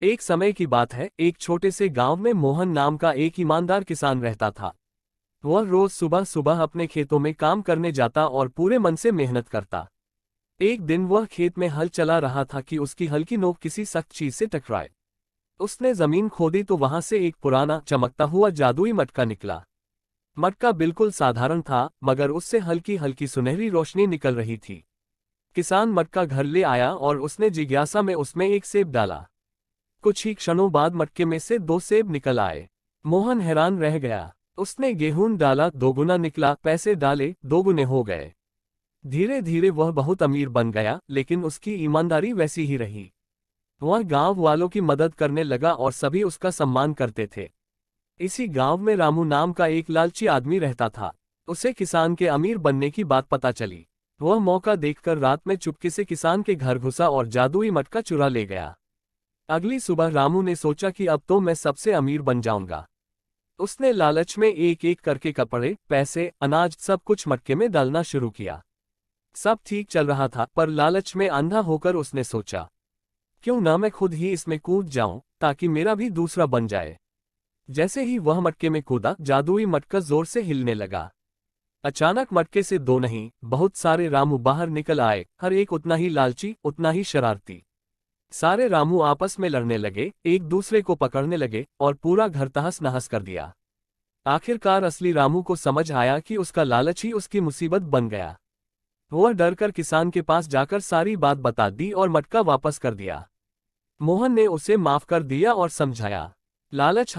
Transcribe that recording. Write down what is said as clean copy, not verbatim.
एक समय की बात है, एक छोटे से गांव में मोहन नाम का एक ईमानदार किसान रहता था। वह रोज सुबह सुबह अपने खेतों में काम करने जाता और पूरे मन से मेहनत करता। एक दिन वह खेत में हल चला रहा था कि उसकी हल्की नोक किसी सख्त चीज से टकराए। उसने जमीन खोदी तो वहां से एक पुराना चमकता हुआ जादुई मटका निकला। मटका बिल्कुल साधारण था, मगर उससे हल्की हल्की सुनहरी रोशनी निकल रही थी। किसान मटका घर ले आया और उसने जिज्ञासा में उसमें एक सेब डाला। कुछ ही क्षणों बाद मटके में से 2 सेब निकल आए। मोहन हैरान रह गया। उसने गेहूं डाला, दोगुना निकला, पैसे डाले, दोगुने हो गए। धीरे धीरे वह बहुत अमीर बन गया, लेकिन उसकी ईमानदारी वैसी ही रही। वह गांव वालों की मदद करने लगा और सभी उसका सम्मान करते थे। इसी गांव में रामू नाम का एक लालची आदमी रहता था। उसे किसान के अमीर बनने की बात पता चली। वह मौका देखकर रात में चुपके से किसान के घर घुसा और जादुई मटका चुरा ले गया। अगली सुबह रामू ने सोचा कि अब तो मैं सबसे अमीर बन जाऊंगा। उसने लालच में एक एक करके कपड़े, पैसे, अनाज सब कुछ मटके में डालना शुरू किया। सब ठीक चल रहा था, पर लालच में अंधा होकर उसने सोचा, क्यों ना मैं खुद ही इसमें कूद जाऊं, ताकि मेरा भी दूसरा बन जाए। जैसे ही वह मटके में कूदा, जादुई मटका जोर से हिलने लगा। अचानक मटके से दो नहीं, बहुत सारे रामू बाहर निकल आए, हर एक उतना ही लालची, उतना ही शरारती। सारे रामू आपस में लड़ने लगे, एक दूसरे को पकड़ने लगे और पूरा घर तहस नहस कर दिया। आखिरकार असली रामू को समझ आया कि उसका लालच ही उसकी मुसीबत बन गया। वह डरकर किसान के पास जाकर सारी बात बता दी और मटका वापस कर दिया। मोहन ने उसे माफ कर दिया और समझाया, लालच